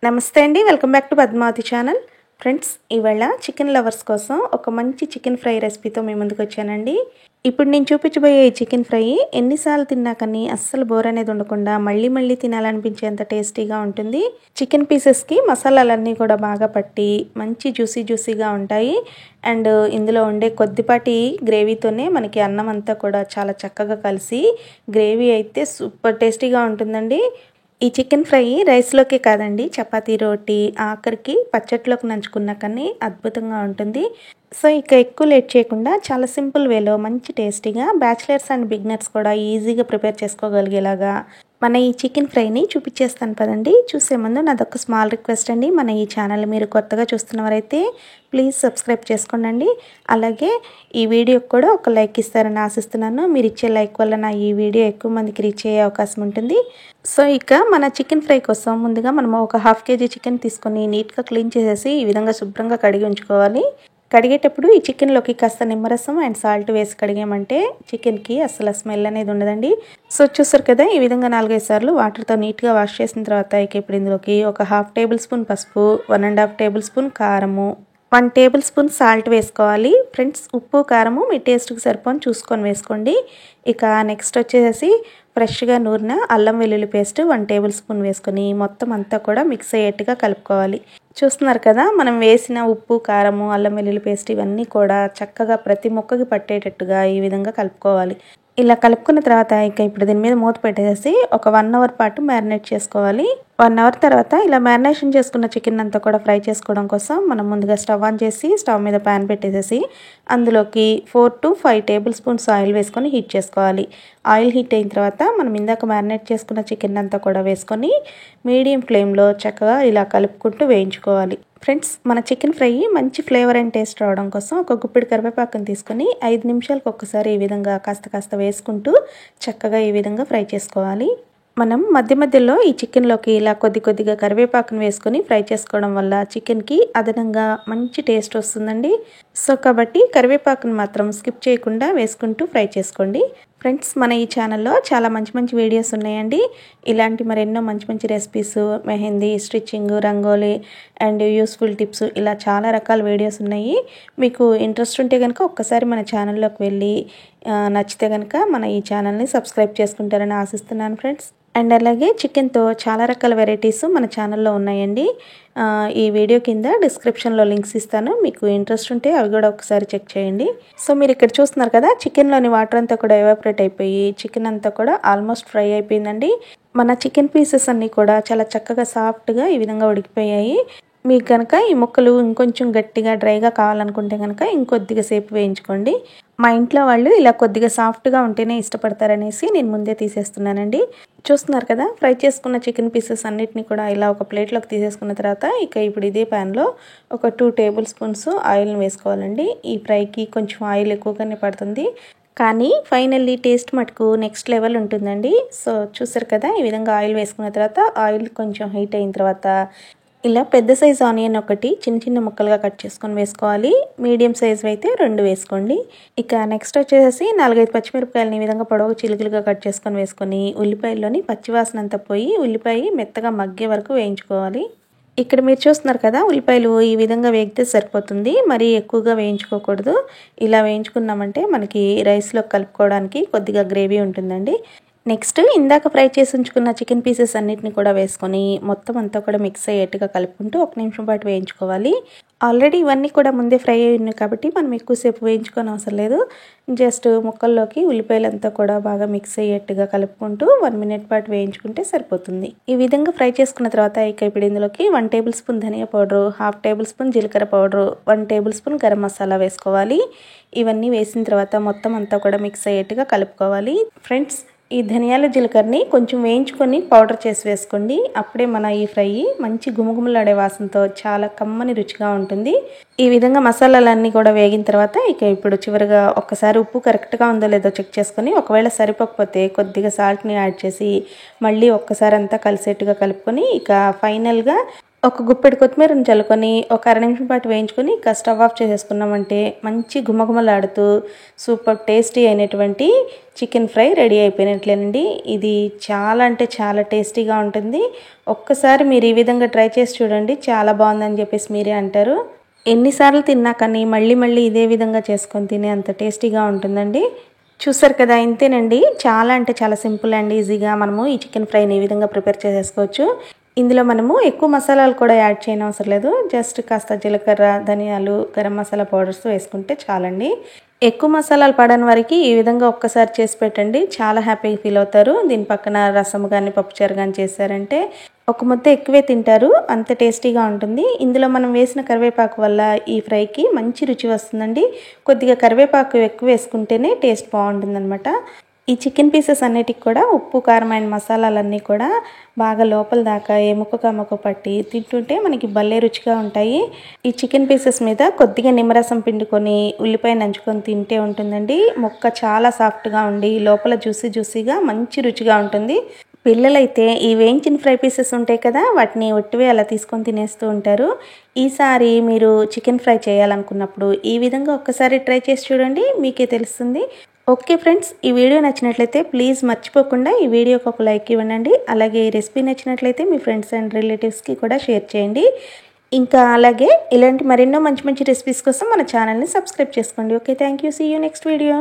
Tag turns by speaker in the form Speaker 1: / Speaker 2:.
Speaker 1: నమస్తే అండి, welcome back to Padmavathi channel. Friends, ఇవాళ చికెన్ లవర్స్ కోసం ఒక మంచి చికెన్ ఫ్రై రెసిపీతో మీ ముందుకు వచ్చానండి. ఇప్పుడు నేను చూపించబోయే ఈ చికెన్ ఫ్రై ఎన్నిసార్లు తిన్నా కానీ అస్సలు బోర్ అనేది ఉండకుండా మళ్ళీ మళ్ళీ తినాలనిపించేంత టేస్టీగా ఉంటుంది. చికెన్ పీసెస్కి మసాలాలన్నీ కూడా బాగా పట్టి మంచి జ్యూసీగా ఉంటాయి. అండ్ ఇందులో ఉండే కొద్దిపాటి గ్రేవీతోనే మనకి అన్నం అంతా కూడా చాలా చక్కగా కలిసి గ్రేవీ అయితే సూపర్ టేస్టీగా ఉంటుందండి. ఈ చికెన్ ఫ్రై రైస్లోకే కాదండి, చపాతీ, రోటీ, ఆఖరికి పచ్చట్లోకి నంచుకున్నా కానీ అద్భుతంగా ఉంటుంది. సో ఇక ఎక్కువ లేట్ చేయకుండా చాలా సింపుల్ వేలో మంచి టేస్టీగా బ్యాచిలర్స్ అండ్ బిగినర్స్ కూడా ఈజీగా ప్రిపేర్ చేసుకోగలిగేలాగా మన ఈ చికెన్ ఫ్రైని చూపించేస్తాను పదండి. చూసే ముందు నాదొక స్మాల్ రిక్వెస్ట్ అండి, మన ఈ ఛానల్ మీరు కొత్తగా చూస్తున్నవారైతే ప్లీజ్ సబ్స్క్రైబ్ చేసుకోండి. అలాగే ఈ వీడియోకి కూడా ఒక లైక్ ఇస్తారని ఆశిస్తున్నాను. మీరు ఇచ్చే లైక్ వల్ల నా ఈ వీడియో ఎక్కువ మందికి రీచ్ అయ్యే అవకాశం ఉంటుంది. సో ఇక మన చికెన్ ఫ్రై కోసం ముందుగా మనము ఒక 1/2 kg చికెన్ తీసుకొని నీట్గా క్లీన్ చేసేసి ఈ విధంగా శుభ్రంగా కడిగి ఉంచుకోవాలి. కడిగేటప్పుడు ఈ చికెన్లోకి కాస్త నిమ్మరసం అండ్ సాల్ట్ వేసి కడిగామంటే చికెన్కి అసలు స్మెల్ అనేది ఉండదండి. సో చూసారు కదా, ఈ విధంగా 4-5 సార్లు వాటర్తో నీట్గా వాష్ చేసిన తర్వాత ఇక ఇప్పుడు ఇందులోకి ఒక 1/2 టేబుల్ స్పూన్ పసుపు, 1.5 టేబుల్ స్పూన్ కారము, 1 టేబుల్ స్పూన్ సాల్ట్ వేసుకోవాలి. ఫ్రెండ్స్, ఉప్పు కారము మీ టేస్ట్కి సరిపోని చూసుకొని వేసుకోండి. ఇక నెక్స్ట్ వచ్చేసి ఫ్రెష్గా నూరిన అల్లం వెల్లుల్లి పేస్ట్ 1 టేబుల్ స్పూన్ వేసుకొని మొత్తం అంతా కూడా మిక్స్ అయ్యేట్టుగా కలుపుకోవాలి. చూస్తున్నారు కదా, మనం వేసిన ఉప్పు, కారము, అల్లం వెల్లుల్లి పేస్ట్ ఇవన్నీ కూడా చక్కగా ప్రతి ముక్కకి పట్టేటట్టుగా ఈ విధంగా కలుపుకోవాలి. ఇలా కలుపుకున్న తర్వాత ఇక ఇప్పుడు దీని మీద మూత పెట్టేసి ఒక 1 అవర్ పాటు మ్యారినేట్ చేసుకోవాలి. 1 అవర్ తర్వాత ఇలా మ్యారినేషన్ చేసుకున్న చికెన్ అంతా కూడా ఫ్రై చేసుకోవడం కోసం మనం ముందుగా స్టవ్ ఆన్ చేసి స్టవ్ మీద ప్యాన్ పెట్టేసేసి అందులోకి 4 to 5 టేబుల్ స్పూన్స్ ఆయిల్ వేసుకొని హీట్ చేసుకోవాలి. ఆయిల్ హీట్ అయిన తర్వాత మనం ఇందాక మ్యారినేట్ చేసుకున్న చికెన్ అంతా కూడా వేసుకొని మీడియం ఫ్లేమ్లో చక్కగా ఇలా కలుపుకుంటూ వేయించుకోవాలి. ఫ్రెండ్స్, మన చికెన్ ఫ్రై మంచి ఫ్లేవర్ అండ్ టేస్ట్ రావడం కోసం ఒక గుప్పిడి కరివేపాకుని తీసుకొని 5 నిమిషాలకు ఒక్కసారి ఈ విధంగా కాస్త వేసుకుంటూ చక్కగా ఈ విధంగా ఫ్రై చేసుకోవాలి. మనం మధ్యలో ఈ చికెన్లోకి ఇలా కొద్దిగా కరివేపాకును వేసుకొని ఫ్రై చేసుకోవడం వల్ల చికెన్కి అదనంగా మంచి టేస్ట్ వస్తుందండి. సో కాబట్టి కరివేపాకును మాత్రం స్కిప్ చేయకుండా వేసుకుంటూ ఫ్రై చేసుకోండి. ఫ్రెండ్స్, మన ఈ ఛానల్లో చాలా మంచి వీడియోస్ ఉన్నాయండి. ఇలాంటి మరెన్నో మంచి recipes, mehndi, stitching, rangoli and useful tips ఇలా చాలా రకాల వీడియోస్ ఉన్నాయి. మీకు ఇంట్రెస్ట్ ఉంటే కనుక ఒక్కసారి మన ఛానల్లోకి వెళ్ళి నచ్చితే కనుక మన ఈ ఛానల్ని సబ్స్క్రైబ్ చేసుకుంటారని ఆశిస్తున్నాను ఫ్రెండ్స్. అండ్ అలాగే చికెన్తో చాలా రకాల వెరైటీస్ మన ఛానల్లో ఉన్నాయండి. ఈ వీడియో కింద డిస్క్రిప్షన్లో లింక్స్ ఇస్తాను, మీకు ఇంట్రెస్ట్ ఉంటే అవి కూడా ఒకసారి చెక్ చేయండి. సో మీరు ఇక్కడ చూస్తున్నారు కదా, చికెన్లోని వాటర్ అంతా కూడా ఎవాపరేట్ అయిపోయి చికెన్ అంతా కూడా ఆల్మోస్ట్ ఫ్రై అయిపోయిందండి. మన చికెన్ పీసెస్ అన్నీ కూడా చాలా చక్కగా సాఫ్ట్గా ఈ విధంగా ఉడికిపోయాయి. మీకు కనుక ఈ ముక్కలు ఇంకొంచెం గట్టిగా డ్రైగా కావాలనుకుంటే కనుక ఇంకొద్దిగా సేపు వేయించుకోండి. మా ఇంట్లో వాళ్ళు ఇలా కొద్దిగా సాఫ్ట్గా ఉంటేనే ఇష్టపడతారనేసి నేను ముందే తీసేస్తున్నానండి. చూస్తున్నారు కదా, ఫ్రై చేసుకున్న చికెన్ పీసెస్ అన్నిటిని కూడా ఇలా ఒక ప్లేట్లోకి తీసేసుకున్న తర్వాత ఇక ఇప్పుడు ఇదే ప్యాన్లో ఒక 2 టేబుల్ స్పూన్స్ ఆయిల్ని వేసుకోవాలండి. ఈ ఫ్రైకి కొంచెం ఆయిల్ ఎక్కువగానే పడుతుంది, కానీ ఫైనల్లీ టేస్ట్ మటుకు నెక్స్ట్ లెవెల్ ఉంటుందండి. సో చూసారు కదా, ఈ విధంగా ఆయిల్ వేసుకున్న తర్వాత ఆయిల్ కొంచెం హీట్ అయిన తర్వాత ఇలా పెద్ద సైజు ఆనియన్ ఒకటి చిన్న ముక్కలుగా కట్ చేసుకొని వేసుకోవాలి. మీడియం సైజు అయితే 2 వేసుకోండి. ఇక నెక్స్ట్ వచ్చేసి 4-5 పచ్చిమిరపకాయలని ఈ విధంగా పొడవు చిలుకలుగా కట్ చేసుకొని వేసుకొని ఉల్లిపాయల్లోని పచ్చివాసన అంతా పోయి ఉల్లిపాయ మెత్తగా మగ్గే వరకు వేయించుకోవాలి. ఇక్కడ మీరు చూస్తున్నారు కదా, ఉల్లిపాయలు ఈ విధంగా వేగితే సరిపోతుంది, మరీ ఎక్కువగా వేయించుకోకూడదు. ఇలా వేయించుకున్నామంటే మనకి రైస్లో కలుపుకోవడానికి కొద్దిగా గ్రేవీ ఉంటుందండి. నెక్స్ట్ ఇందాక ఫ్రై చేసి ఉంచుకున్న చికెన్ పీసెస్ అన్నిటిని కూడా వేసుకొని మొత్తం అంతా కూడా మిక్స్ అయ్యేట్టుగా కలుపుకుంటూ 1 నిమిషం పాటు వేయించుకోవాలి. ఆల్రెడీ ఇవన్నీ కూడా ముందే ఫ్రై అయి ఉన్నాయి కాబట్టి మనం ఎక్కువసేపు వేయించుకోని అవసరం లేదు. జస్ట్ ముక్కల్లోకి ఉల్లిపాయలంతా కూడా బాగా మిక్స్ అయ్యేట్టుగా కలుపుకుంటూ 1 మినిట్ పాటు వేయించుకుంటే సరిపోతుంది. ఈ విధంగా ఫ్రై చేసుకున్న తర్వాత ఇక ఇప్పుడు ఇందులోకి 1 టేబుల్ స్పూన్ ధనియా పౌడరు, 1/2 టేబుల్ స్పూన్ జీలకర్ర powder, 1 table spoon garam masala వేసుకోవాలి. ఇవన్నీ వేసిన తర్వాత మొత్తం అంతా కూడా మిక్స్ అయ్యేట్టుగా కలుపుకోవాలి. ఫ్రెండ్స్, ఈ ధనియాల జీలకర్రని కొంచెం వేయించుకొని పౌడర్ చేసి వేసుకోండి. అప్పుడే మన ఈ ఫ్రై మంచి గుమగుమలాడే వాసనతో చాలా కమ్మని రుచిగా ఉంటుంది. ఈ విధంగా మసాలాలన్నీ కూడా వేగిన తర్వాత ఇక ఇప్పుడు చివరిగా ఒక్కసారి ఉప్పు కరెక్ట్గా ఉందో లేదో చెక్ చేసుకొని ఒకవేళ సరిపోకపోతే కొద్దిగా సాల్ట్ని యాడ్ చేసి మళ్ళీ ఒక్కసారి అంతా కలిసేట్టుగా కలుపుకొని ఇక ఫైనల్గా ఒక గుప్పెడు కొత్తిమీరను చల్లుకొని ఒక అర నిమిషం పాటు వేయించుకొని స్టవ్ ఆఫ్ చేసేసుకున్నామంటే మంచి గుమగుమలాడుతూ సూపర్ టేస్టీ అయినటువంటి చికెన్ ఫ్రై రెడీ అయిపోయినట్లేనండి. ఇది చాలా అంటే చాలా టేస్టీగా ఉంటుంది. ఒక్కసారి మీరు ఈ విధంగా ట్రై చేసి చూడండి, చాలా బాగుందని చెప్పేసి మీరే అంటారు. ఎన్నిసార్లు తిన్నా కానీ మళ్ళీ మళ్ళీ ఇదే విధంగా చేసుకొని తినే అంత టేస్టీగా ఉంటుందండి. చూసారు కదా, ఇంతేనండి. చాలా అంటే చాలా సింపుల్ అండ్ ఈజీగా మనము ఈ చికెన్ ఫ్రైని ఈ విధంగా ప్రిపేర్ చేసేసుకోవచ్చు. ఇందులో మనము ఎక్కువ మసాలాలు కూడా యాడ్ చేయనవసరం లేదు. జస్ట్ కాస్త జీలకర్ర, ధనియాలు, గరం మసాలా పౌడర్స్ వేసుకుంటే చాలండి. ఎక్కువ మసాలాలు పడని వారికి ఈ విధంగా ఒక్కసారి చేసి పెట్టండి, చాలా హ్యాపీగా ఫీల్ అవుతారు. దీని పక్కన రసం కానీ పప్పుచారు కానీ చేశారంటే ఒక ముద్ద ఎక్కువే తింటారు, అంత టేస్టీగా ఉంటుంది. ఇందులో మనం వేసిన కరివేపాకు వల్ల ఈ ఫ్రైకి మంచి రుచి వస్తుందండి. కొద్దిగా కరివేపాకు ఎక్కువ వేసుకుంటేనే టేస్ట్ బాగుంటుందన్నమాట. ఈ చికెన్ పీసెస్ అన్నిటికి కూడా ఉప్పు, కారం అండ్ మసాలాలన్నీ కూడా బాగా లోపల దాకా ఏ ముక్కగా ముక్క పట్టి తింటుంటే మనకి భలే రుచిగా ఉంటాయి. ఈ చికెన్ పీసెస్ మీద కొద్దిగా నిమ్మరసం పిండుకొని ఉల్లిపాయ నంచుకొని తింటే ఉంటుందండి. ముక్క చాలా సాఫ్ట్గా ఉండి లోపల జ్యూసీగా మంచి రుచిగా ఉంటుంది. పిల్లలైతే ఈ వేయించిన ఫ్రై పీసెస్ ఉంటాయి కదా, వాటిని ఒట్టివే అలా తీసుకొని తినేస్తూ ఉంటారు. ఈసారి మీరు చికెన్ ఫ్రై చేయాలనుకున్నప్పుడు ఈ విధంగా ఒక్కసారి ట్రై చేసి చూడండి, మీకే తెలుస్తుంది. ఓకే ఫ్రెండ్స్, ఈ వీడియో నచ్చినట్లయితే ప్లీజ్ మర్చిపోకుండా ఈ వీడియోకి ఒక లైక్ ఇవ్వండి. అలాగే ఈ రెసిపీ నచ్చినట్లయితే మీ ఫ్రెండ్స్ అండ్ రిలేటివ్స్కి కూడా షేర్ చేయండి. ఇంకా అలాగే ఇలాంటి మరెన్నో మంచి మంచి రెసిపీస్ కోసం మన ఛానల్ని సబ్స్క్రైబ్ చేసుకోండి. Okay, thank you. See you next video.